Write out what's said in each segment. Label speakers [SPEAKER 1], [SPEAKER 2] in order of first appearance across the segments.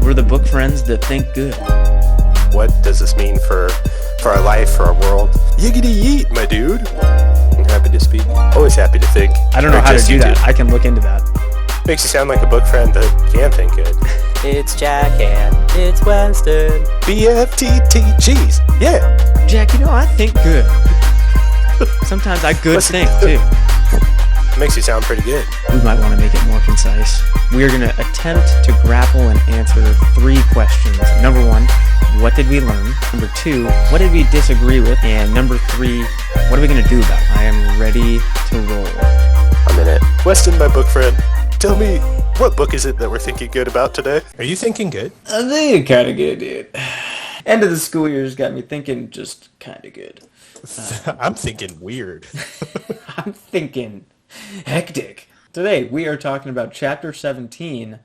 [SPEAKER 1] We're the book friends that think good.
[SPEAKER 2] What does this mean for our life, for our world? Yiggity yeet, my dude. I'm happy to speak. Always happy to think.
[SPEAKER 1] I don't know how to do that. I can look into that.
[SPEAKER 2] Makes you sound like a book friend that can think good.
[SPEAKER 3] It's Jack and it's Weston.
[SPEAKER 2] BFTTGs. Yeah.
[SPEAKER 1] Jack, I think good. Sometimes I good think, too.
[SPEAKER 2] Makes you sound pretty good.
[SPEAKER 1] We might want to make it more concise. We are going to attempt to grapple and answer 3 questions. Number 1, what did we learn? Number 2, what did we disagree with? And number 3, what are we going to do about it? I am ready to roll.
[SPEAKER 2] I'm in it. Weston, my book friend, tell me, what book is it that we're thinking good about today? Are you thinking good?
[SPEAKER 1] I think kind of good, dude. End of the school year's got me thinking just kind of good.
[SPEAKER 2] I'm thinking weird.
[SPEAKER 1] I'm thinking hectic. Today, we are talking about Chapter 17,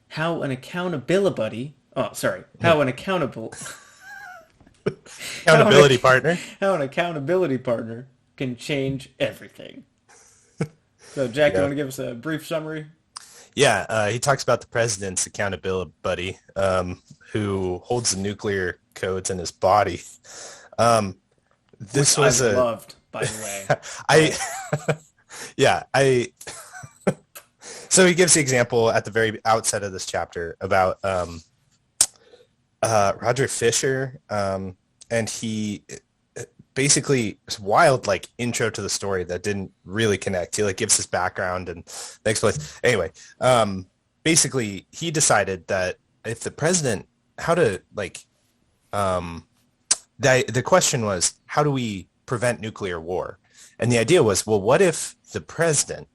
[SPEAKER 1] how an accountability partner
[SPEAKER 2] How an accountability
[SPEAKER 1] partner can change everything. So, Jack, you want to give us a brief summary?
[SPEAKER 2] Yeah, he talks about the president's accountability buddy, who holds the nuclear codes in his body.
[SPEAKER 1] This was loved, by the
[SPEAKER 2] way. So he gives the example at the very outset of this chapter about Roger Fisher, and he basically it's wild intro to the story that didn't really connect. He gives his background and the explanation. Anyway, basically he decided that if the president, the question was, how do we prevent nuclear war? And the idea was, well, what if the president,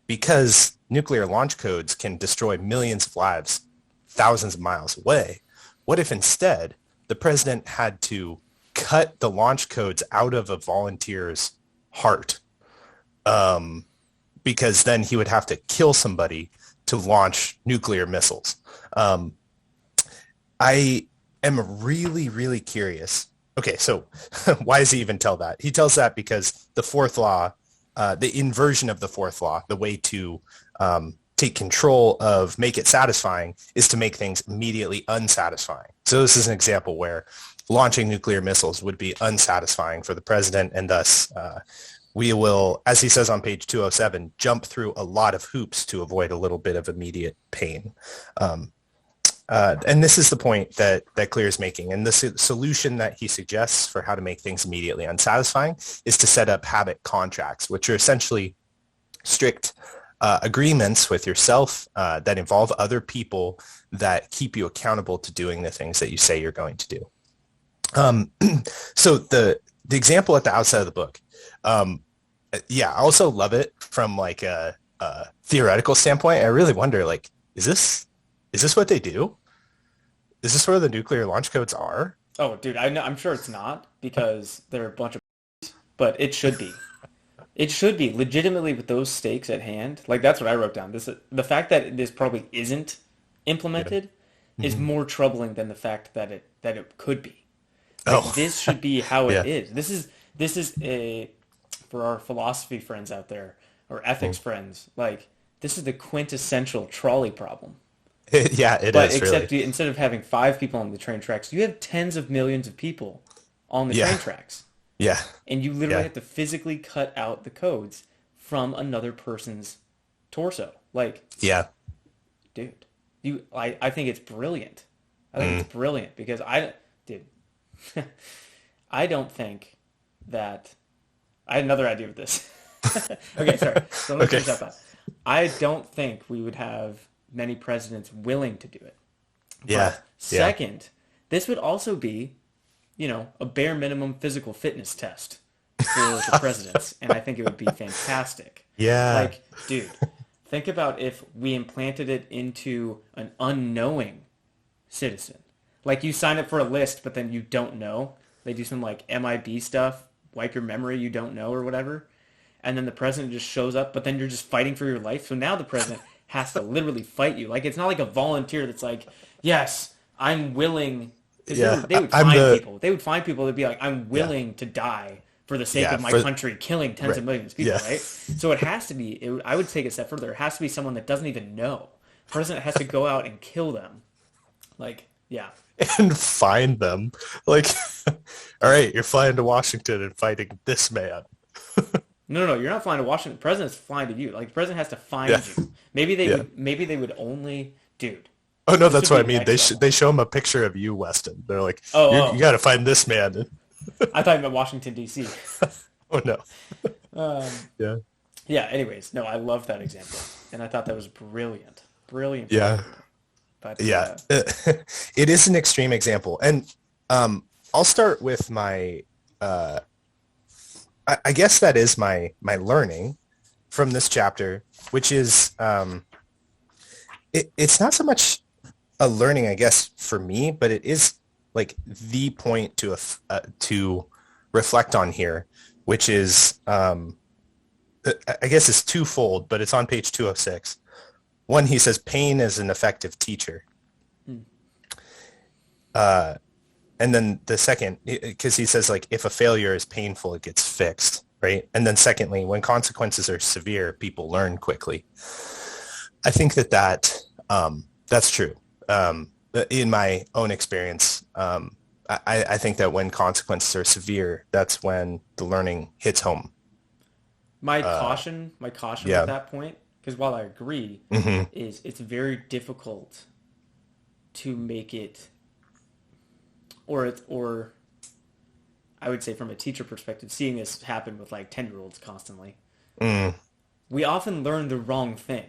[SPEAKER 2] because nuclear launch codes can destroy millions of lives thousands of miles away, what if instead the president had to cut the launch codes out of a volunteer's heart? Because then he would have to kill somebody to launch nuclear missiles. I am really, really curious. Okay, so why does he even tell that? He tells that because the fourth law, the inversion of the fourth law, the way to take control of make it satisfying is to make things immediately unsatisfying. So this is an example where launching nuclear missiles would be unsatisfying for the president, and thus we will, as he says on page 207, jump through a lot of hoops to avoid a little bit of immediate pain. And this is the point that Clear is making. And the solution that he suggests for how to make things immediately unsatisfying is to set up habit contracts, which are essentially strict agreements with yourself that involve other people that keep you accountable to doing the things that you say you're going to do. So the example at the outset of the book, I also love it from a theoretical standpoint. I really wonder, is this what they do? Is this where the nuclear launch codes are?
[SPEAKER 1] Oh, dude, I'm sure it's not, because they're a bunch of but it should be. It should be legitimately with those stakes at hand. That's what I wrote down. The fact that this probably isn't implemented is more troubling than the fact that it could be. This should be how it is. This is for our philosophy friends out there, or ethics friends, this is the quintessential trolley problem.
[SPEAKER 2] It is.
[SPEAKER 1] Except
[SPEAKER 2] really.
[SPEAKER 1] Instead of having 5 people on the train tracks, you have tens of millions of people on the train tracks.
[SPEAKER 2] Yeah.
[SPEAKER 1] And you literally have to physically cut out the codes from another person's torso. Dude, I think it's brilliant. I think it's brilliant because I don't think that I had another idea with this. Okay, sorry. So let me finish that thought. I don't think we would have many presidents willing to do it. But second, this would also be, a bare minimum physical fitness test for the presidents, and I think it would be fantastic.
[SPEAKER 2] Yeah.
[SPEAKER 1] Dude, think about if we implanted it into an unknowing citizen. You sign up for a list, but then you don't know. They do some MIB stuff, wipe your memory, you don't know or whatever. And then the president just shows up, but then you're just fighting for your life. So now the president has to literally fight you. It's not like a volunteer that's yes, I'm willing. They would find people. They would find people that'd be I'm willing to die for the sake of my country, killing tens of millions of people, right? So it has to be, I would take it a step further. It has to be someone that doesn't even know. The president has to go out and kill them Like, yeah.
[SPEAKER 2] and find them. Like, all right, you're flying to Washington and fighting this man.
[SPEAKER 1] No, you're not flying to Washington. The president's flying to you. Like, the president has to
[SPEAKER 2] Yeah,
[SPEAKER 1] find you. Maybe they
[SPEAKER 2] yeah.
[SPEAKER 1] would. Maybe they would only, dude.
[SPEAKER 2] Oh no,
[SPEAKER 1] This
[SPEAKER 2] that's
[SPEAKER 1] would
[SPEAKER 2] what
[SPEAKER 1] be
[SPEAKER 2] I mean.
[SPEAKER 1] next level.
[SPEAKER 2] They show him a picture of you, Weston. They're like,
[SPEAKER 1] Oh,
[SPEAKER 2] you
[SPEAKER 1] oh.
[SPEAKER 2] got to find this man.
[SPEAKER 1] I thought you meant Washington D.C.
[SPEAKER 2] Oh no.
[SPEAKER 1] Um,
[SPEAKER 2] Yeah.
[SPEAKER 1] yeah. Anyways, no, I love that example, and I thought that was brilliant, brilliant.
[SPEAKER 2] Yeah.
[SPEAKER 1] But
[SPEAKER 2] Yeah. It is an extreme example, and I'll start with my. I guess that is my learning from this chapter, which is it's not so much a learning, I guess, for me, but it is like the point to reflect on here, which is I guess it's twofold, but it's on page 206. One, he says pain is an effective teacher. And then the second, because he says, like, if a failure is painful, it gets fixed, right? And then secondly, when consequences are severe, people learn quickly. I think that's true. In my own experience, I think that when consequences are severe, that's when the learning hits home.
[SPEAKER 1] my caution
[SPEAKER 2] Yeah.
[SPEAKER 1] at that point, because while I agree,
[SPEAKER 2] Mm-hmm.
[SPEAKER 1] is it's very difficult to make it, or I would say from a teacher perspective, seeing this happen with like 10-year-olds constantly, we often learn the wrong thing.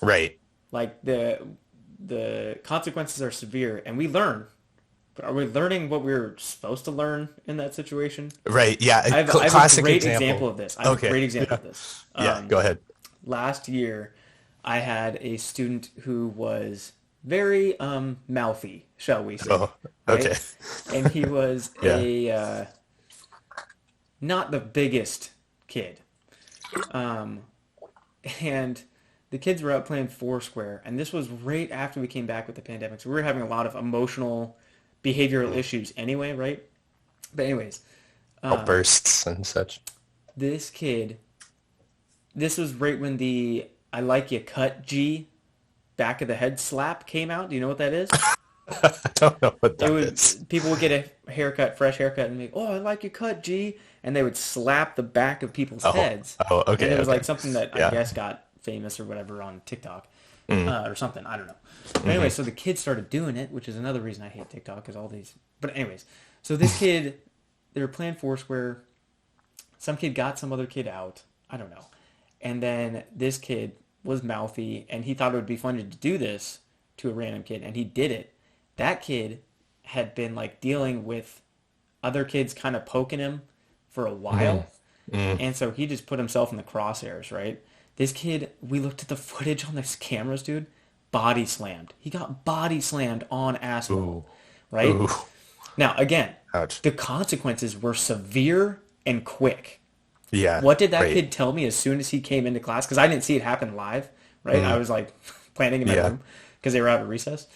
[SPEAKER 2] Right.
[SPEAKER 1] Like the consequences are severe, and we learn. But are we learning what we're supposed to learn in that situation?
[SPEAKER 2] Right. Yeah.
[SPEAKER 1] I have a
[SPEAKER 2] Classic
[SPEAKER 1] great example of this. I have a great example of this.
[SPEAKER 2] Yeah. Go ahead.
[SPEAKER 1] Last year, I had a student who was very mouthy, shall we say.
[SPEAKER 2] Oh,
[SPEAKER 1] right?
[SPEAKER 2] okay.
[SPEAKER 1] And he was
[SPEAKER 2] Yeah.
[SPEAKER 1] a not the biggest kid. And the kids were out playing Foursquare, and this was right after we came back with the pandemic. So we were having a lot of emotional, behavioral issues anyway, right? But anyways,
[SPEAKER 2] Outbursts and such.
[SPEAKER 1] this kid, this was right when the I like you cut G back of the head slap came out. Do you know what that is?
[SPEAKER 2] I don't know what that
[SPEAKER 1] It would
[SPEAKER 2] is.
[SPEAKER 1] people would get a haircut, fresh haircut, and be, oh, I like your cut, G, and they would slap the back of people's heads.
[SPEAKER 2] Oh, okay.
[SPEAKER 1] And it was
[SPEAKER 2] okay.
[SPEAKER 1] like something that I
[SPEAKER 2] Yeah.
[SPEAKER 1] guess got famous or whatever on TikTok or something. I don't know. But anyway, so the kids started doing it, which is another reason I hate TikTok, because all these. But anyways, so this kid, they were playing Foursquare. Some kid got some other kid out. I don't know. And then this kid was mouthy, and he thought it would be fun to do this to a random kid, and he did it. That kid had been like dealing with other kids kind of poking him for a while. And so he just put himself in the crosshairs, right? This kid, we looked at the footage on these cameras, dude, body slammed. He got body slammed on asphalt, right?
[SPEAKER 2] Ooh.
[SPEAKER 1] Now, again,
[SPEAKER 2] Ouch.
[SPEAKER 1] the consequences were severe and quick.
[SPEAKER 2] Yeah.
[SPEAKER 1] What did that
[SPEAKER 2] right.
[SPEAKER 1] kid tell me as soon as he came into class? Because I didn't see it happen live, right? I was like planning in my
[SPEAKER 2] Yeah.
[SPEAKER 1] room because they were out of recess.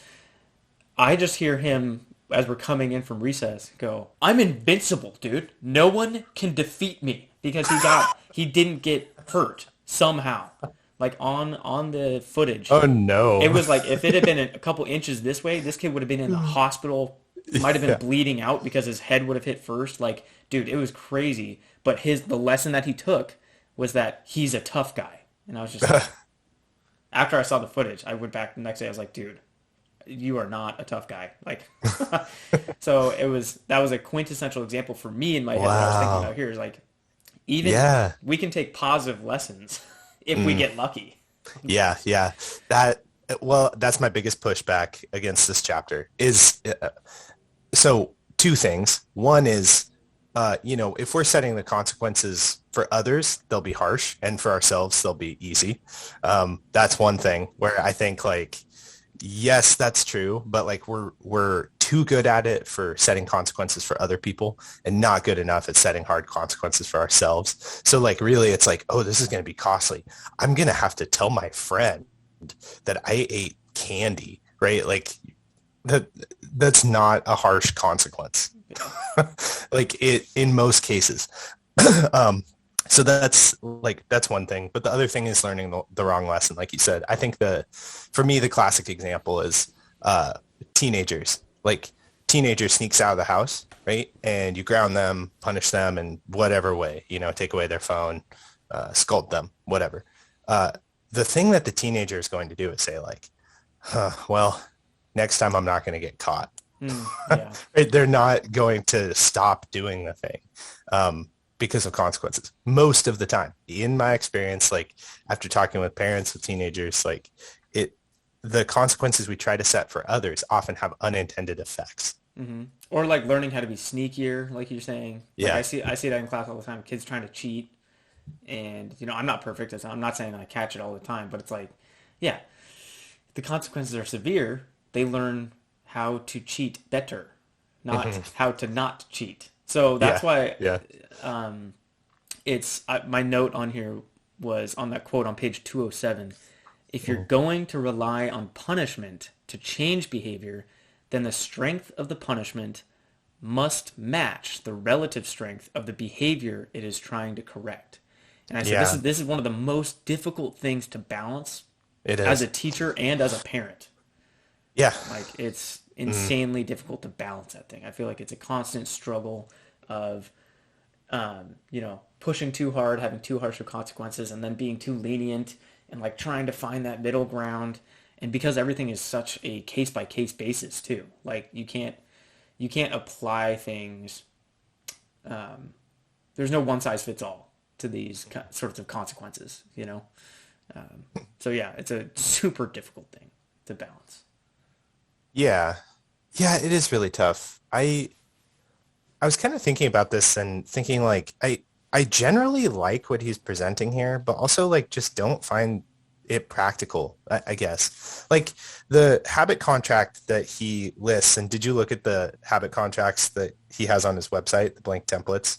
[SPEAKER 1] I just hear him, as we're coming in from recess, go, I'm invincible, dude. No one can defeat me, because he didn't get hurt somehow. Like on the footage.
[SPEAKER 2] Oh no.
[SPEAKER 1] It was like, if it had been a couple inches this way, this kid would have been in the hospital, might have been bleeding out because his head would have hit first. Like, dude, it was crazy. But the lesson that he took was that he's a tough guy. And I was just like, after I saw the footage, I went back the next day, I was like, dude, you are not a tough guy. Like, so that was a quintessential example for me in my head. What I was thinking about here is like, even we can take positive lessons if we get lucky.
[SPEAKER 2] Yeah. That's my biggest pushback against this chapter is, so two things. One is, if we're setting the consequences for others, they'll be harsh, and for ourselves, they'll be easy. That's one thing where I think, like, yes, that's true, but like we're too good at it for setting consequences for other people and not good enough at setting hard consequences for ourselves. So like, really, it's like, oh, this is going to be costly. I'm going to have to tell my friend that I ate candy, right? Like that's not a harsh consequence. Like in most cases. So that's one thing. But the other thing is learning the wrong lesson. Like you said, I think for me, the classic example is teenagers. Like teenager sneaks out of the house, right? And you ground them, punish them in whatever way, take away their phone, scold them, whatever. Uh, the thing that the teenager is going to do is say like, well, next time I'm not going to get caught.
[SPEAKER 1] Yeah.
[SPEAKER 2] Right? They're not going to stop doing the thing because of consequences. Most of the time, in my experience, like after talking with parents with teenagers, like the consequences we try to set for others often have unintended effects.
[SPEAKER 1] Mm-hmm. Or like learning how to be sneakier, like you're saying. Like
[SPEAKER 2] Yeah.
[SPEAKER 1] I see that in class all the time. Kids trying to cheat, and I'm not perfect. I'm not saying I catch it all the time, but it's like, yeah, the consequences are severe. They learn how to cheat better, not how to not cheat. So that's
[SPEAKER 2] Yeah.
[SPEAKER 1] why
[SPEAKER 2] Yeah.
[SPEAKER 1] it's my note on here was on that quote on page 207. If you're going to rely on punishment to change behavior, then the strength of the punishment must match the relative strength of the behavior it is trying to correct. And I said
[SPEAKER 2] Yeah.
[SPEAKER 1] this is one of the most difficult things to balance
[SPEAKER 2] It
[SPEAKER 1] as
[SPEAKER 2] is.
[SPEAKER 1] a teacher and as a parent.
[SPEAKER 2] Yeah.
[SPEAKER 1] Like it's insanely difficult to balance that thing. I feel like it's a constant struggle of pushing too hard, having too harsh of consequences, and then being too lenient and like trying to find that middle ground. And because everything is such a case by case basis too, like you can't apply things. There's no one size fits all to these sorts of consequences, So yeah, it's a super difficult thing to balance.
[SPEAKER 2] Yeah. Yeah, it is really tough. I was kind of thinking about this and thinking like I generally like what he's presenting here, but also like just don't find it practical, I guess. Like the habit contract that he lists, and did you look at the habit contracts that he has on his website, the blank templates,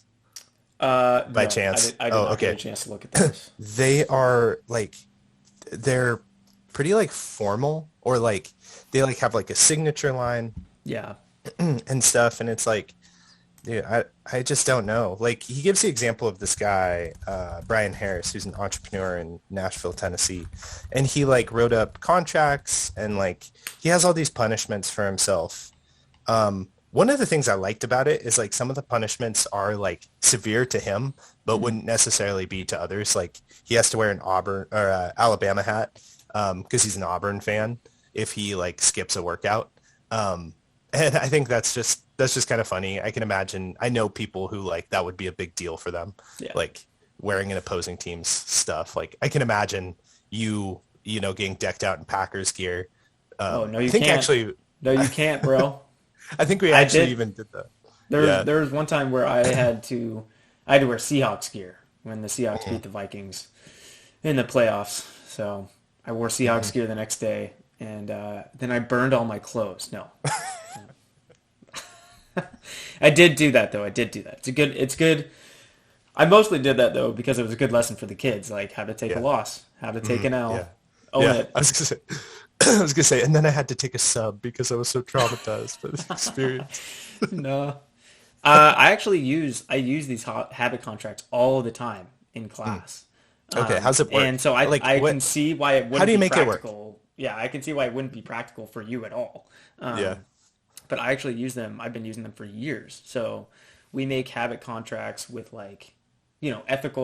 [SPEAKER 2] by
[SPEAKER 1] No,
[SPEAKER 2] chance?
[SPEAKER 1] I did
[SPEAKER 2] Oh,
[SPEAKER 1] not get
[SPEAKER 2] okay.
[SPEAKER 1] a chance to look at those.
[SPEAKER 2] They are like they're pretty like formal or like they like have like a signature line
[SPEAKER 1] Yeah.
[SPEAKER 2] and stuff, and it's like yeah, I just don't know. Like he gives the example of this guy, Brian Harris, who's an entrepreneur in Nashville, Tennessee. And he like wrote up contracts and like he has all these punishments for himself. One of the things I liked about it is like some of the punishments are like severe to him, but wouldn't necessarily be to others. Like he has to wear an Auburn or Alabama hat because he's an Auburn fan if he like skips a workout. And I think that's just kind of funny. I can imagine. I know people who like that would be a big deal for them,
[SPEAKER 1] Yeah.
[SPEAKER 2] like wearing an opposing team's stuff. Like I can imagine getting decked out in Packers gear.
[SPEAKER 1] Oh no,
[SPEAKER 2] I
[SPEAKER 1] you
[SPEAKER 2] think
[SPEAKER 1] can't.
[SPEAKER 2] actually,
[SPEAKER 1] No, you can't, bro.
[SPEAKER 2] I think we
[SPEAKER 1] I
[SPEAKER 2] actually
[SPEAKER 1] did.
[SPEAKER 2] even did that.
[SPEAKER 1] There
[SPEAKER 2] Yeah.
[SPEAKER 1] there was one time where I had to wear Seahawks gear when the Seahawks beat the Vikings in the playoffs. So I wore Seahawks gear the next day, and then I burned all my clothes. No, I did do that though. I did do that. It's good. I mostly did that though because it was a good lesson for the kids, like how to take a
[SPEAKER 2] Yeah.
[SPEAKER 1] loss, how to take an L,
[SPEAKER 2] Yeah.
[SPEAKER 1] own
[SPEAKER 2] Yeah.
[SPEAKER 1] it.
[SPEAKER 2] I was gonna say, I was gonna say, and then I had to take a sub because I was so traumatized by the experience.
[SPEAKER 1] No. I use these habit contracts all the time in class.
[SPEAKER 2] Okay, how's it work?
[SPEAKER 1] And so
[SPEAKER 2] Like,
[SPEAKER 1] I
[SPEAKER 2] what?
[SPEAKER 1] can see why it
[SPEAKER 2] How
[SPEAKER 1] wouldn't
[SPEAKER 2] do you
[SPEAKER 1] be
[SPEAKER 2] make it work?
[SPEAKER 1] practical. Yeah, I can see why it wouldn't be practical for you at all.
[SPEAKER 2] Yeah.
[SPEAKER 1] But I actually use them. I've been using them for years. So we make habit contracts with like, ethical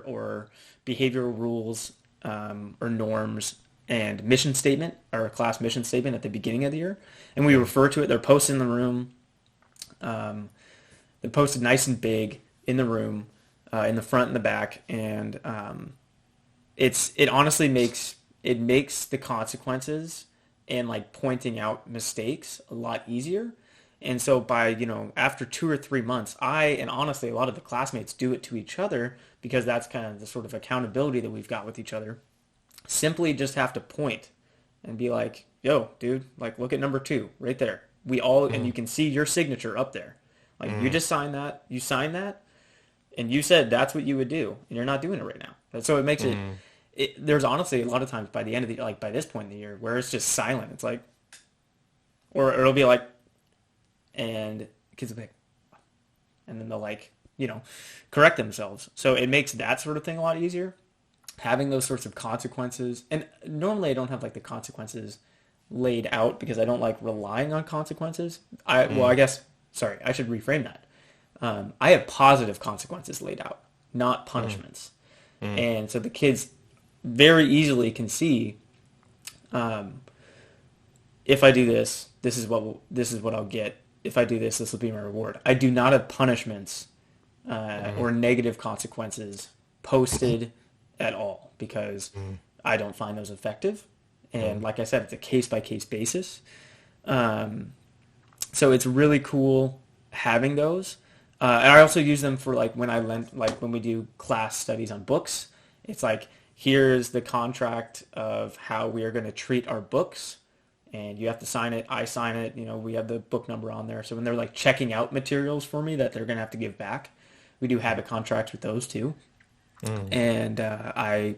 [SPEAKER 1] or behavioral rules or norms and mission statement or class mission statement at the beginning of the year. And we refer to it. They're posted in the room. They're posted nice and big in the room, in the front and the back. And it honestly makes the consequences and like pointing out mistakes a lot easier. And so by, after 2 or 3 months, and honestly, a lot of the classmates do it to each other because that's kind of the sort of accountability that we've got with each other. Simply just have to point and be like, yo, dude, like look at number 2 right there. And you can see your signature up there. Like you just signed that, you signed that, and you said that's what you would do, and you're not doing it right now. And so it makes there's honestly a lot of times by the end of the, like by this point in the year where it's just silent. It's like, or it'll be like, and kids will be like, and then they'll like, correct themselves. So it makes that sort of thing a lot easier. Having those sorts of consequences, and normally I don't have like the consequences laid out because I don't like relying on consequences. Well, I guess, sorry, I should reframe that. I have positive consequences laid out, not punishments. And so the kids very easily can see, if I do this, this is what I'll get. If I do this, this will be my reward. I do not have punishments or negative consequences posted at all because I don't find those effective. And like I said, it's a case-by-case basis. So it's really cool having those. And I also use them for like when we do class studies on books. It's like, here's the contract of how we are going to treat our books. And you have to sign it. I sign it. We have the book number on there. So when they're like checking out materials for me that they're going to have to give back, we do habit contracts with those too. And I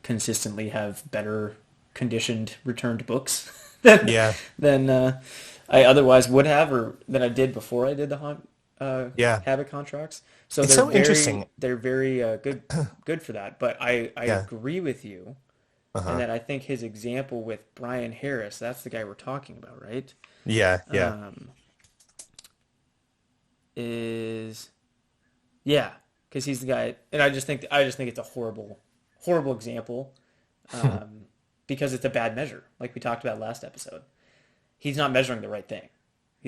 [SPEAKER 1] consistently have better conditioned returned books than I otherwise would have, or than I did before I did the habit contracts. So
[SPEAKER 2] it's so interesting.
[SPEAKER 1] They're very good for that. But I agree with you. And that I think his example with Brian Harris, that's the guy we're talking about, right?
[SPEAKER 2] Yeah.
[SPEAKER 1] Because he's the guy, and I just think it's a horrible example, because it's a bad measure, like we talked about last episode. He's not measuring the right thing.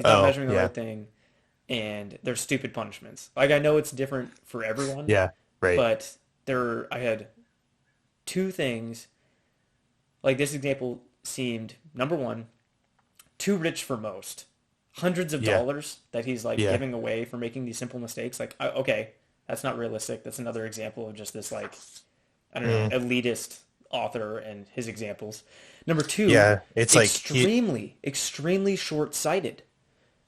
[SPEAKER 1] Right thing, and there's stupid punishments. Like, I know it's different for everyone.
[SPEAKER 2] Yeah, right.
[SPEAKER 1] But I had two things. Like, this example seemed, number one, too rich for most. Hundreds of dollars that he's like giving away for making these simple mistakes. Like, okay, that's not realistic. That's another example of just this, like, I don't know, elitist author and his examples. Number two,
[SPEAKER 2] it's
[SPEAKER 1] extremely short-sighted.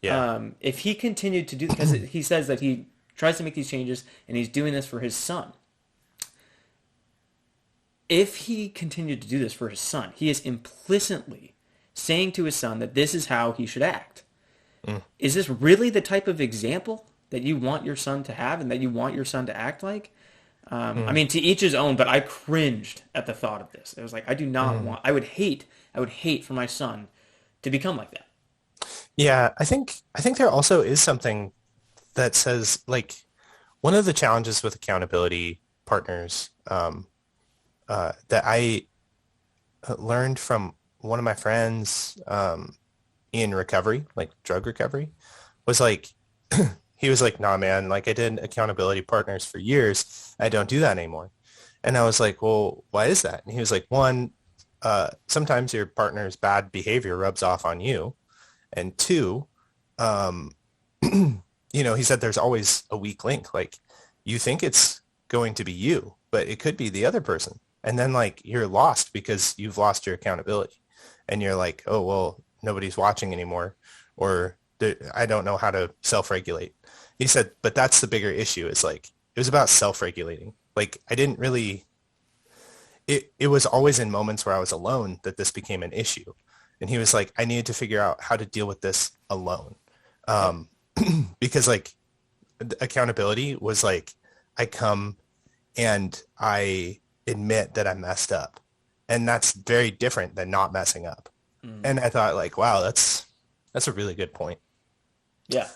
[SPEAKER 1] If he continued to do, because he says that he tries to make these changes and he's doing this for his son. If he continued to do this for his son, he is implicitly saying to his son that this is how he should act. Is this really the type of example that you want your son to have and that you want your son to act like? I mean, to each his own, but I cringed at the thought of this. It was like, I do not want, I would hate for my son to become like that.
[SPEAKER 2] Yeah, I think there also is something that says, like, one of the challenges with accountability partners, that I learned from one of my friends in recovery, like drug recovery, was like, he was like, nah, man, like, I did accountability partners for years. I don't do that anymore. And I was like, well, why is that? And he was like, one, sometimes your partner's bad behavior rubs off on you. And two, he said there's always a weak link. Like, you think it's going to be you, but it could be the other person. And then, like, you're lost because you've lost your accountability. And you're like, oh, well, nobody's watching anymore. Or I don't know how to self-regulate. He said, but that's the bigger issue. Is like, it was about self-regulating. Like, I didn't really, it was always in moments where I was alone that this became an issue. And he was like, I needed to figure out how to deal with this alone. Because, like, accountability was like, I come and I admit that I messed up. And that's very different than not messing up. And I thought, like, wow, that's a really good point.
[SPEAKER 1] Yeah.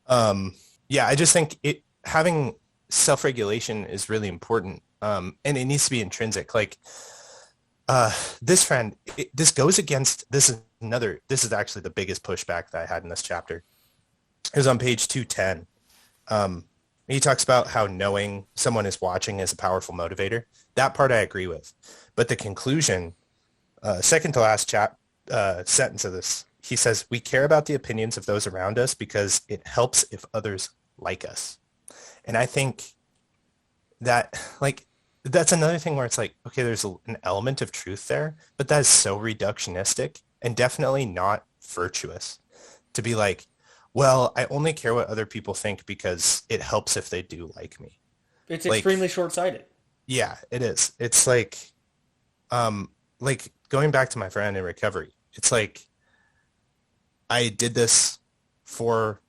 [SPEAKER 2] I just think having self-regulation is really important. And it needs to be intrinsic. Like, this friend, this goes against, this is actually the biggest pushback that I had in this chapter. It was on page 210. He talks about how knowing someone is watching is a powerful motivator. That part I agree with. But the conclusion, second to last sentence of this, he says, we care about the opinions of those around us because it helps if others like us. And I think that, like, that's another thing where it's like, okay, there's an element of truth there, but that is so reductionistic and definitely not virtuous to be like, well, I only care what other people think because it helps if they do like me.
[SPEAKER 1] It's like, extremely short-sighted.
[SPEAKER 2] Yeah, it is. It's like going back to my friend in recovery, it's like, I did this for,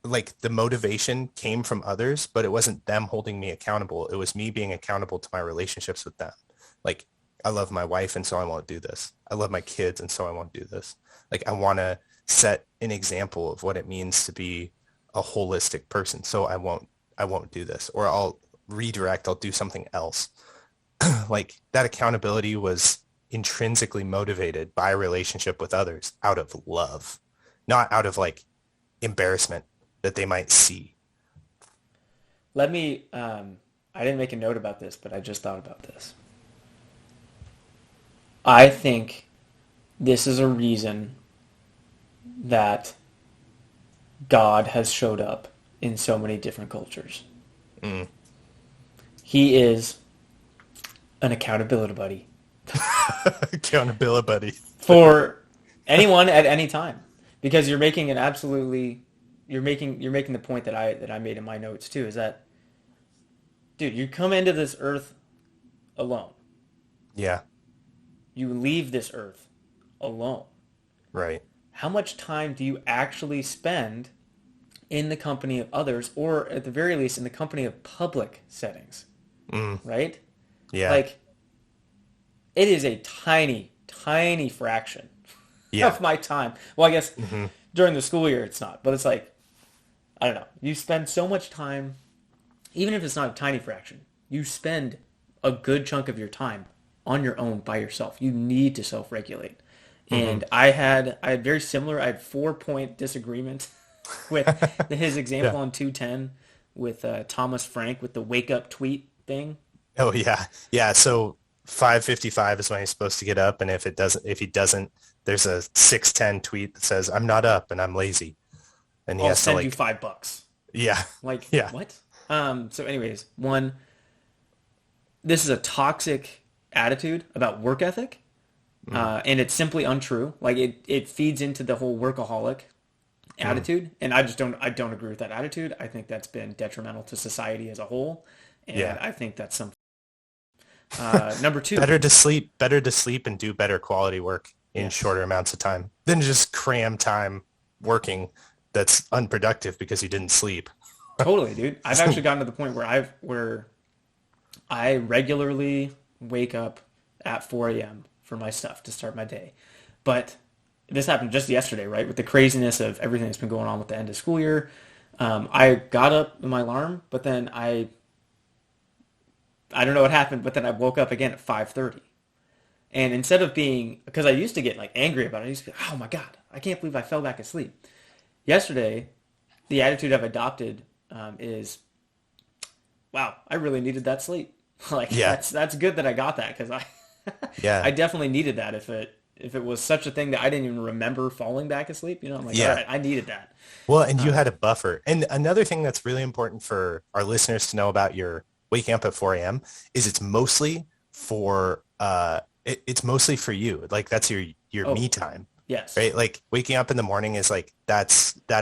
[SPEAKER 2] like, the motivation came from others, but it wasn't them holding me accountable. It was me being accountable to my relationships with them. Like, I love my wife, and so I won't do this. I love my kids, and so I won't do this. Like I want to set an example of what it means to be a holistic person. So I won't do this, or I'll redirect. I'll do something else. Like that accountability was intrinsically motivated by a relationship with others out of love, not out of like embarrassment that they might see.
[SPEAKER 1] Let me, I didn't make a note about this, but I just thought about this. I think this is a reason that God has showed up in so many different cultures.
[SPEAKER 2] Mm.
[SPEAKER 1] He is an accountability buddy
[SPEAKER 2] Accountability buddy.
[SPEAKER 1] for anyone at any time, because you're making an absolutely you're making the point that I made in my notes too, is that, dude, you come into this earth alone.
[SPEAKER 2] Yeah,
[SPEAKER 1] You leave this earth alone.
[SPEAKER 2] right.
[SPEAKER 1] How much time do you actually spend in the company of others, or at the very least in the company of public settings?
[SPEAKER 2] Mm.
[SPEAKER 1] Right?
[SPEAKER 2] Yeah.
[SPEAKER 1] Like, it is a tiny, tiny fraction
[SPEAKER 2] Yeah.
[SPEAKER 1] of my time. Well, I guess
[SPEAKER 2] Hmm.
[SPEAKER 1] during the school year it's not, but it's like, I don't know. You spend so much time, even if it's not a tiny fraction, you spend a good chunk of your time on your own by yourself. You need to self-regulate. And I had very similar, I had 4-point disagreement with his example
[SPEAKER 2] Yeah.
[SPEAKER 1] on 210 with Thomas Frank with the wake up tweet thing.
[SPEAKER 2] Oh yeah. Yeah. So 5:55 is when he's supposed to get up. And if he doesn't, there's a 6:10 tweet that says, I'm not up and I'm lazy. And he
[SPEAKER 1] I'll
[SPEAKER 2] has to
[SPEAKER 1] send you
[SPEAKER 2] like,
[SPEAKER 1] $5.
[SPEAKER 2] yeah.
[SPEAKER 1] Like,
[SPEAKER 2] Yeah.
[SPEAKER 1] what? So anyways, one, this is a toxic attitude about work ethic. And it's simply untrue. Like it feeds into the whole workaholic attitude, and I don't agree with that attitude. I think that's been detrimental to society as a whole, and
[SPEAKER 2] Yeah.
[SPEAKER 1] I think that's some. Number two,
[SPEAKER 2] Better to sleep and do better quality work in
[SPEAKER 1] Yes.
[SPEAKER 2] shorter amounts of time than just cram time working that's unproductive because you didn't sleep.
[SPEAKER 1] totally, dude. I've actually gotten to the point where I regularly wake up at 4 a.m. for my stuff to start my day, but this happened just yesterday, right? With the craziness of everything that's been going on with the end of school year. I got up in my alarm, but then I don't know what happened, but then I woke up again at 5:30. And instead of being, because I used to get like angry about it, I used to be, oh my God, I can't believe I fell back asleep. Yesterday, the attitude I've adopted is, wow, I really needed that sleep. Like
[SPEAKER 2] Yeah.
[SPEAKER 1] that's good that I got that, because
[SPEAKER 2] Yeah.
[SPEAKER 1] I definitely needed that. If it was such a thing that I didn't even remember falling back asleep, I'm like,
[SPEAKER 2] Yeah.
[SPEAKER 1] all right, I needed that.
[SPEAKER 2] Well, and you had a buffer. And another thing that's really important for our listeners to know about your waking up at 4 a.m. is it's mostly for it's mostly for you. Like that's your
[SPEAKER 1] Oh,
[SPEAKER 2] me time,
[SPEAKER 1] yes.
[SPEAKER 2] right? Like waking up in the morning is like that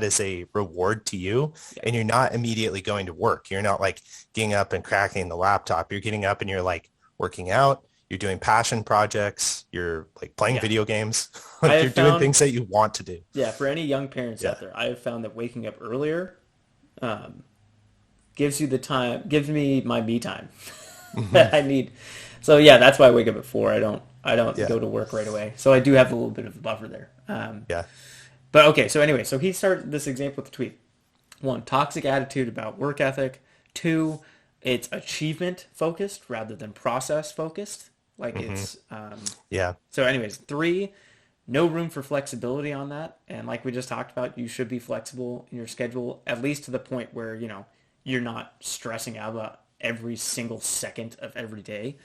[SPEAKER 2] is a reward to you,
[SPEAKER 1] Yeah.
[SPEAKER 2] and you're not immediately going to work. You're not like getting up and cracking the laptop. You're getting up and you're like working out. You're doing passion projects. You're like playing
[SPEAKER 1] Yeah.
[SPEAKER 2] video games.
[SPEAKER 1] I
[SPEAKER 2] Like
[SPEAKER 1] have
[SPEAKER 2] you're doing
[SPEAKER 1] found-
[SPEAKER 2] things that you want to do.
[SPEAKER 1] Yeah, for any young parents
[SPEAKER 2] Yeah.
[SPEAKER 1] out there, I have found that waking up earlier gives me my me time that I need. So yeah, that's why I wake up at 4. I don't
[SPEAKER 2] Yeah.
[SPEAKER 1] go to work right away. So I do have a little bit of a buffer there.
[SPEAKER 2] Yeah.
[SPEAKER 1] But okay, so anyway, so he started this example with the tweet. 1, toxic attitude about work ethic. 2, it's achievement focused rather than process focused. Like it's
[SPEAKER 2] Yeah.
[SPEAKER 1] so anyways, 3, no room for flexibility on that. And like we just talked about, you should be flexible in your schedule, at least to the point where, you're not stressing out about every single second of every day.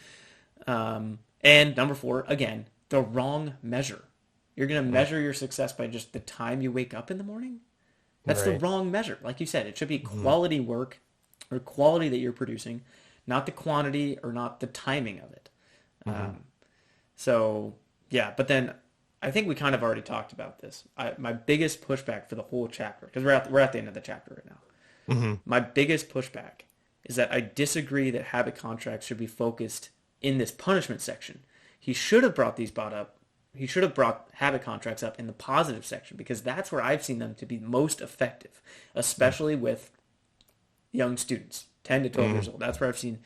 [SPEAKER 1] And number 4, again, the wrong measure. You're going to measure your success by just the time you wake up in the morning. That's the
[SPEAKER 2] Right.
[SPEAKER 1] wrong measure. Like you said, it should be quality work or quality that you're producing, not the quantity or not the timing of it. So yeah, but then I think we kind of already talked about this. My biggest pushback for the whole chapter, because we're at the end of the chapter right now. My biggest pushback is that I disagree that habit contracts should be focused in this punishment section. He should have brought habit contracts up in the positive section, because that's where I've seen them to be most effective, especially with young students, 10 to 12 years old. That's where I've seen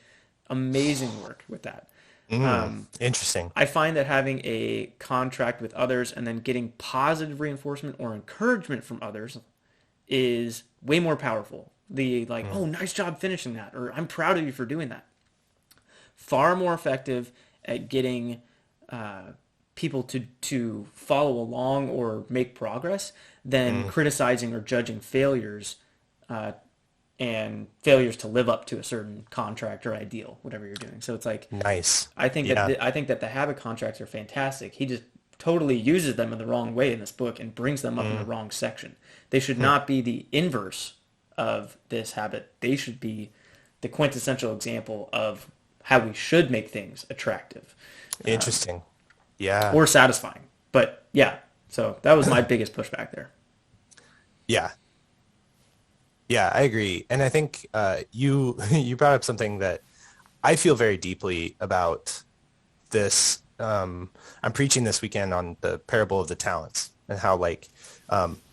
[SPEAKER 1] amazing work with that.
[SPEAKER 2] Interesting.
[SPEAKER 1] I find that having a contract with others and then getting positive reinforcement or encouragement from others is way more powerful. The like, oh, nice job finishing that, or I'm proud of you for doing that. Far more effective at getting people to follow along or make progress than criticizing or judging failures and failures to live up to a certain contract or ideal, whatever you're doing. So it's like,
[SPEAKER 2] Nice.
[SPEAKER 1] I think
[SPEAKER 2] Yeah.
[SPEAKER 1] that I think that the habit contracts are fantastic. He just totally uses them in the wrong way in this book and brings them up in the wrong section. They should not be the inverse of this habit. They should be the quintessential example of how we should make things attractive
[SPEAKER 2] Interesting. Yeah.
[SPEAKER 1] or satisfying. But yeah, so that was my biggest pushback there.
[SPEAKER 2] Yeah. Yeah, I agree. And I think you you brought up something that I feel very deeply about this. I'm preaching this weekend on the parable of the talents and how like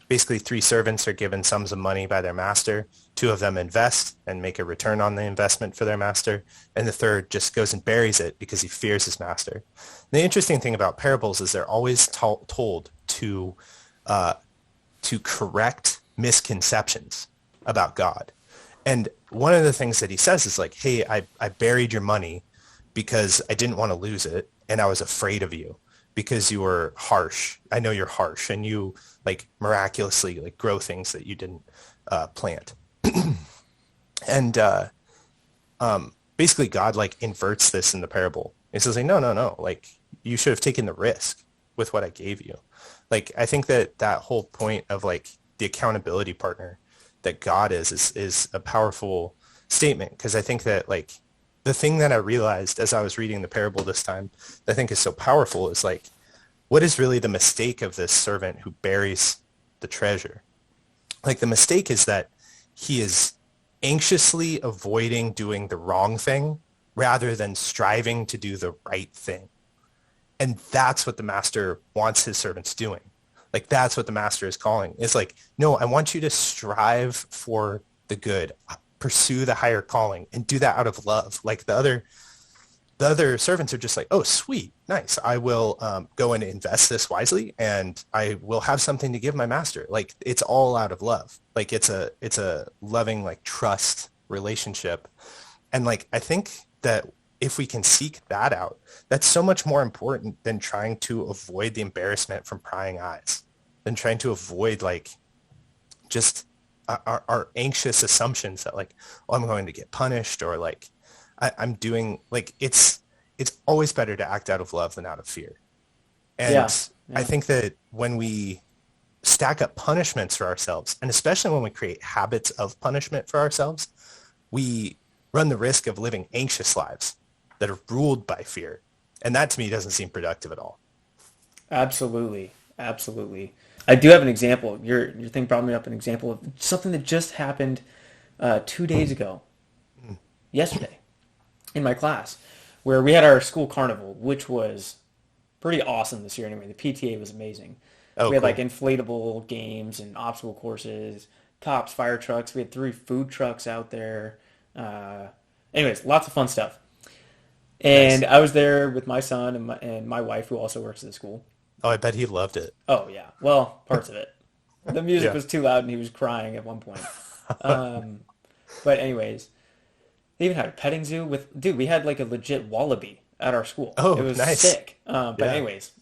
[SPEAKER 2] basically three servants are given sums of money by their master. Two of them invest and make a return on the investment for their master. And the third just goes and buries it because he fears his master. The interesting thing about parables is they're always told to correct misconceptions about God. And one of the things that he says is like, hey, I buried your money because I didn't want to lose it. And I was afraid of you because you were harsh. I know you're harsh and you like miraculously like grow things that you didn't plant. And basically God like inverts this in the parable. He says like, no. Like you should have taken the risk with what I gave you. Like, I think that whole point of like the accountability partner that God is a powerful statement. Cause I think that like the thing that I realized as I was reading the parable this time that I think is so powerful is like, what is really the mistake of this servant who buries the treasure? Like the mistake is that he is anxiously avoiding doing the wrong thing rather than striving to do the right thing. And that's what the master wants his servants doing. Like that's what the master is calling. It's like, no, I want you to strive for the good, pursue the higher calling and do that out of love. Like the other servants are just like, oh, sweet, nice. I will go and invest this wisely and I will have something to give my master. Like it's all out of love. Like it's a loving, like trust relationship. And like, I think that if we can seek that out, that's so much more important than trying to avoid the embarrassment from prying eyes, than trying to avoid like just our anxious assumptions that like, oh, I'm going to get punished or like I'm doing like, it's always better to act out of love than out of fear. And
[SPEAKER 1] Yeah.
[SPEAKER 2] I think that when we stack up punishments for ourselves, and especially when we create habits of punishment for ourselves, we run the risk of living anxious lives that are ruled by fear. And that to me doesn't seem productive at all.
[SPEAKER 1] Absolutely. Absolutely. I do have an example. Your thing brought me up an example of something that just happened 2 days ago, yesterday, in my class, where we had our school carnival, which was pretty awesome this year anyway. The PTA was amazing.
[SPEAKER 2] Oh,
[SPEAKER 1] We had
[SPEAKER 2] cool.
[SPEAKER 1] like inflatable games and obstacle courses, cops, fire trucks. We had 3 food trucks out there. Anyways, lots of fun stuff. And
[SPEAKER 2] Nice.
[SPEAKER 1] I was there with my son and my wife, who also works at the school.
[SPEAKER 2] Oh, I bet he loved it.
[SPEAKER 1] Oh yeah, well, parts of it. The music
[SPEAKER 2] Yeah.
[SPEAKER 1] was too loud and he was crying at one point. Um, but anyways, they even had a petting zoo with, dude, we had like a legit wallaby at our school.
[SPEAKER 2] Oh,
[SPEAKER 1] It was
[SPEAKER 2] nice.
[SPEAKER 1] sick. But
[SPEAKER 2] Yeah.
[SPEAKER 1] anyways,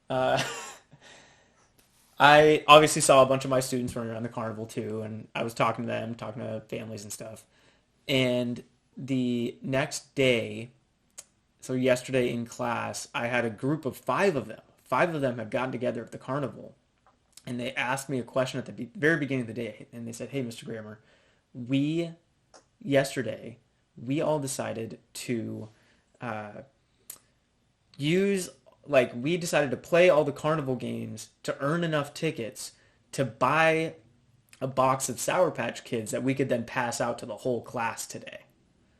[SPEAKER 1] uh, I obviously saw a bunch of my students running around the carnival too, and I was talking to them, talking to families and stuff. And the next day, so yesterday in class, I had a group of 5 of them. 5 of them had gotten together at the carnival, and they asked me a question at the very beginning of the day, and they said, "Hey, Mr. Grammer, we yesterday we all decided to uh, use like we decided to play all the carnival games to earn enough tickets to buy a box of Sour Patch Kids that we could then pass out to the whole class today."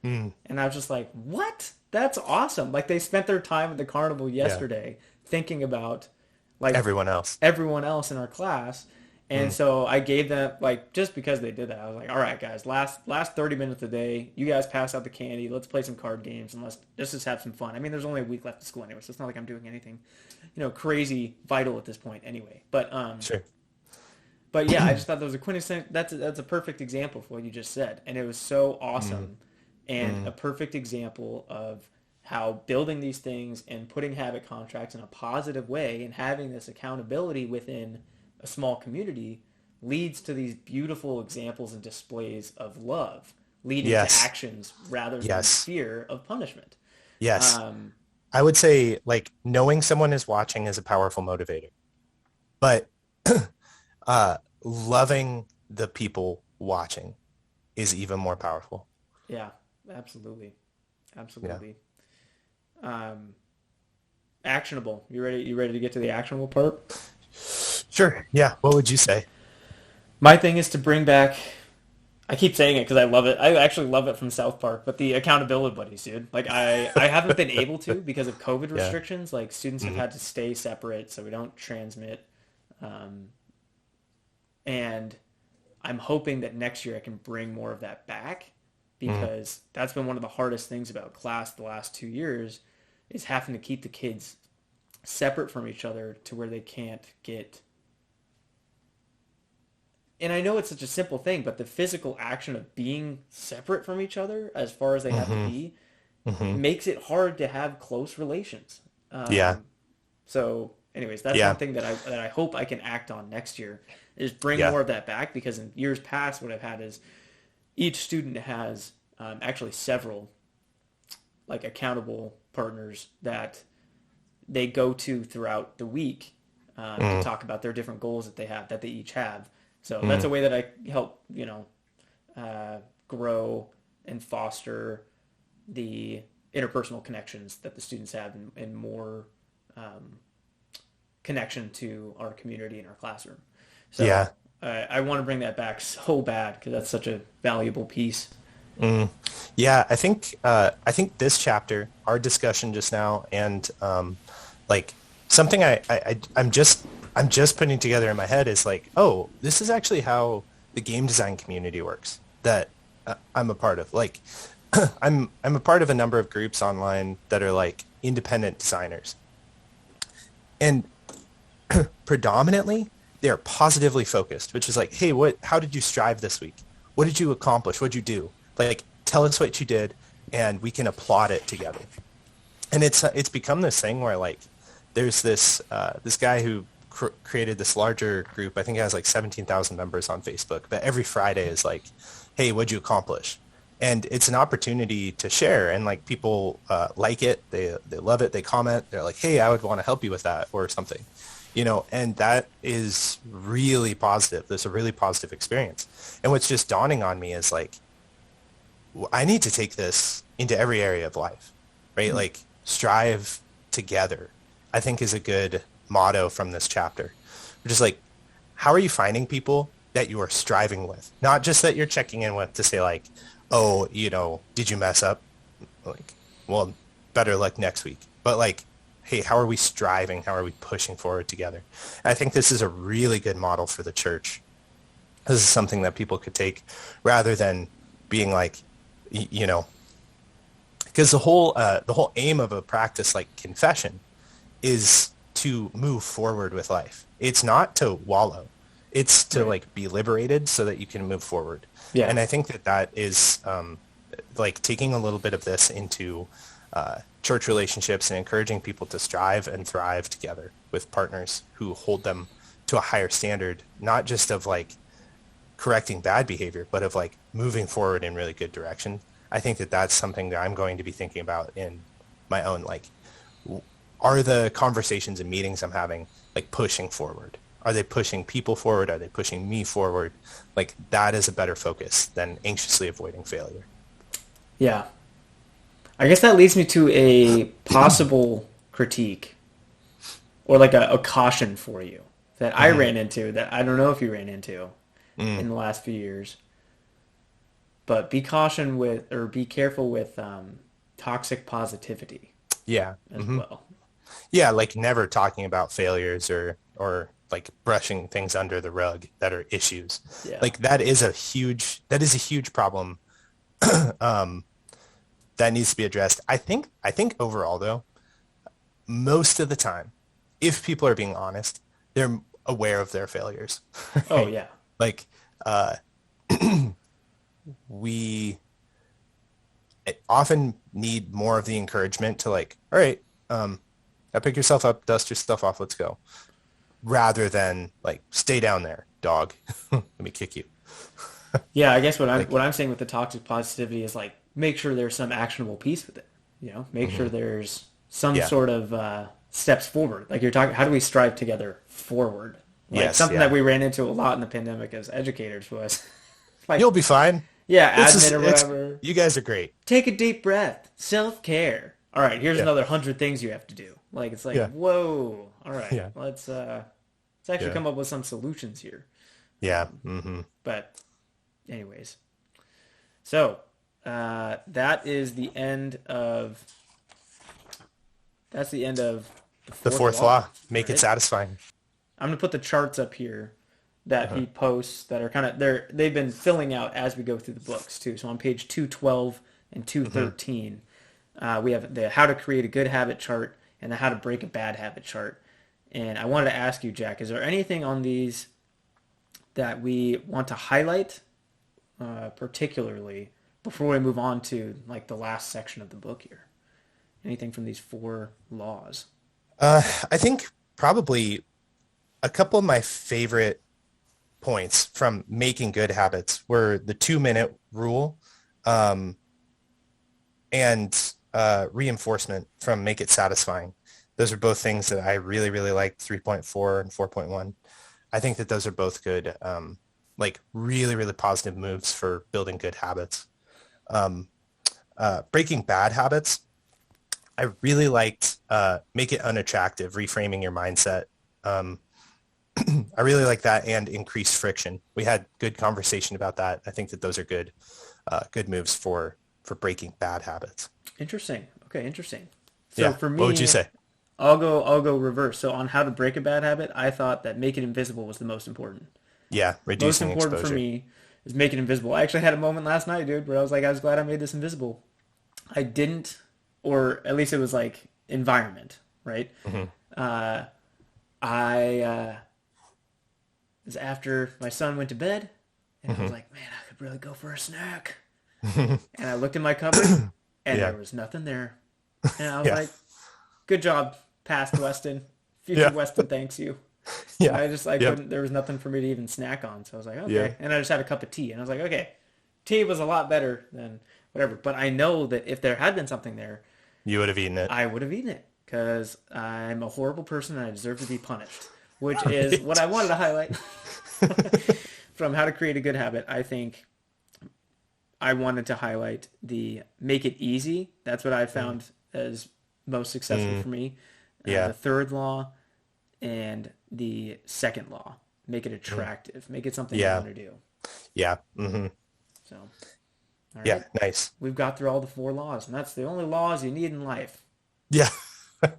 [SPEAKER 2] Mm,
[SPEAKER 1] And I was just like, what? That's awesome. Like they spent their time at the carnival
[SPEAKER 2] yeah.
[SPEAKER 1] yesterday thinking about like
[SPEAKER 2] Everyone else.
[SPEAKER 1] everyone else in our class. And so I gave them, like, just because they did that, I was like, all right, guys, last 30 minutes of the day, you guys pass out the candy. Let's play some card games and let's just have some fun. I mean, there's only a week left of school anyway, so it's not like I'm doing anything, crazy vital at this point anyway.
[SPEAKER 2] Sure.
[SPEAKER 1] But yeah, I just thought that was a quintessential, that's a perfect example of what you just said. And it was so awesome and a perfect example of how building these things and putting habit contracts in a positive way and having this accountability within a small community leads to these beautiful examples and displays of love, leading to actions rather than fear of punishment.
[SPEAKER 2] Yes. I would say, like, knowing someone is watching is a powerful motivator, but loving the people watching is even more powerful.
[SPEAKER 1] Yeah, absolutely. Actionable. You ready to get to the actionable part?
[SPEAKER 2] Sure. Yeah. What would you say?
[SPEAKER 1] My thing is to bring back, I keep saying it because I love it. I actually love it from South Park, but the accountability buddies, dude. Like I haven't been able to because of COVID restrictions. Like students have had to stay separate so we don't transmit. And I'm hoping that next year I can bring more of that back because that's been one of the hardest things about class the last 2 years is having to keep the kids separate from each other to where they can't get. And I know it's such a simple thing, but the physical action of being separate from each other as far as they have to be makes it hard to have close relations. So anyways, that's one thing that I hope I can act on next year is bring more of that back because in years past what I've had is each student has actually several like accountable partners that they go to throughout the week to talk about their different goals that they have, that they each have. So that's a way that I help, grow and foster the interpersonal connections that the students have and more connection to our community and our classroom. So I want to bring that back so bad because that's such a valuable piece.
[SPEAKER 2] Yeah, I think this chapter, our discussion just now, and like something I'm just putting together in my head is like, oh, this is actually how the game design community works that I'm a part of. Like, I'm a part of a number of groups online that are like independent designers, and predominantly they are positively focused, which is like, hey, how did you strive this week? What did you accomplish? What did you do? Like, tell us what you did, and we can applaud it together. And it's become this thing where like there's this guy who created this larger group. I think it has like 17,000 members on Facebook. But every Friday is like, hey, what'd you accomplish? And it's an opportunity to share. And like people like it, they love it, they comment. They're like, hey, I would want to help you with that or something, And that is really positive. There's a really positive experience. And what's just dawning on me is like, I need to take this into every area of life, right? Like strive together, I think is a good motto from this chapter, which is like, how are you finding people that you are striving with? Not just that you're checking in with to say like, oh, did you mess up? Like, well, better luck next week. But like, hey, how are we striving? How are we pushing forward together? And I think this is a really good model for the church. This is something that people could take rather than being like, because the whole aim of a practice like confession is to move forward with life. It's not to wallow. It's to like be liberated so that you can move forward. Yeah. And I think that is like taking a little bit of this into church relationships and encouraging people to strive and thrive together with partners who hold them to a higher standard, not just of like correcting bad behavior, but of like moving forward in really good direction. I think that's something that I'm going to be thinking about in my own, like, are the conversations and meetings I'm having like pushing forward? Are they pushing people forward? Are they pushing me forward? Like that is a better focus than anxiously avoiding failure.
[SPEAKER 1] Yeah. I guess that leads me to a possible critique or like a caution for you that I ran into that I don't know if you ran into in the last few years. But be careful with toxic positivity.
[SPEAKER 2] Yeah.
[SPEAKER 1] As well.
[SPEAKER 2] Yeah, like never talking about failures or like brushing things under the rug that are issues.
[SPEAKER 1] Yeah.
[SPEAKER 2] Like that is a huge problem that needs to be addressed. I think overall though, most of the time, if people are being honest, they're aware of their failures.
[SPEAKER 1] Oh yeah.
[SPEAKER 2] Like we often need more of the encouragement to like, all right, now pick yourself up, dust your stuff off, let's go. Rather than like, stay down there, dog. Let me kick you.
[SPEAKER 1] Yeah, I guess what I'm saying with the toxic positivity is like, make sure there's some actionable piece with it. You know, make sure there's some sort of steps forward. Like you're talking, how do we strive together forward? Like something that we ran into a lot in the pandemic as educators was like,
[SPEAKER 2] you'll be fine.
[SPEAKER 1] Yeah, admin or whatever.
[SPEAKER 2] You guys are great.
[SPEAKER 1] Take a deep breath. Self-care. All right, here's another 100 things you have to do. Like it's like, whoa. All right, let's actually come up with some solutions here.
[SPEAKER 2] Yeah.
[SPEAKER 1] But anyways, so that is the end of the
[SPEAKER 2] fourth law. Make it satisfying.
[SPEAKER 1] I'm gonna put the charts up here that he posts that are kind of they've been filling out as we go through the books too. So on page 212 and 213, we have the how to create a good habit chart and the how to break a bad habit chart. And I wanted to ask you, Jack, is there anything on these that we want to highlight particularly before we move on to like the last section of the book here? Anything from these 4 laws?
[SPEAKER 2] I think probably a couple of my favorite points from making good habits were the 2-minute rule and reinforcement from make it satisfying. Those are both things that I really, really like, 3.4 and 4.1. I think that those are both good, like really, really positive moves for building good habits. Breaking bad habits, I really liked make it unattractive, reframing your mindset. I really like that, and increase friction. We had good conversation about that. I think that those are good moves for breaking bad habits.
[SPEAKER 1] Interesting. Okay, interesting. So for me,
[SPEAKER 2] what would you say?
[SPEAKER 1] I'll go reverse. So on how to break a bad habit, I thought that make it invisible was the most important.
[SPEAKER 2] Yeah, reducing
[SPEAKER 1] most important
[SPEAKER 2] exposure.
[SPEAKER 1] for me is make it invisible. I actually had a moment last night, dude, where I was glad I made this invisible. I didn't, or at least it was like environment, right? I was after my son went to bed, and I was like, man, I could really go for a snack. And I looked in my cupboard, and there was nothing there. And I was like, good job, past Weston. Future Weston thanks you. Yeah. I couldn't, there was nothing for me to even snack on. So I was like, okay. Yeah. And I just had a cup of tea. And I was like, okay, tea was a lot better than whatever. But I know that if there had been something there,
[SPEAKER 2] you would have eaten it.
[SPEAKER 1] I would have eaten it because I'm a horrible person and I deserve to be punished, which is what I wanted to highlight from how to create a good habit. I think I wanted to highlight the make it easy. That's what I found as most successful for me. The 3rd law and the 2nd law. Make it attractive. Make it something you want to do.
[SPEAKER 2] Yeah.
[SPEAKER 1] So, all
[SPEAKER 2] yeah,
[SPEAKER 1] right.
[SPEAKER 2] Nice.
[SPEAKER 1] We've got through all the 4 laws, and that's the only laws you need in life.
[SPEAKER 2] Yeah.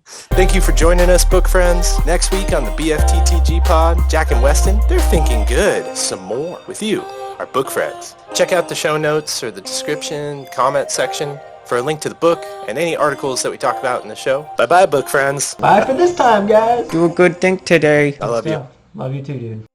[SPEAKER 2] Thank you for joining us, book friends. Next week on the BFTTG pod, Jack and Weston, they're thinking good some more with you, our book friends. Check out the show notes or the description, comment section for a link to the book and any articles that we talk about in the show. Bye-bye, book friends.
[SPEAKER 1] Bye for this time, guys. Do a good thing today.
[SPEAKER 2] I love you.
[SPEAKER 1] Love you too, dude.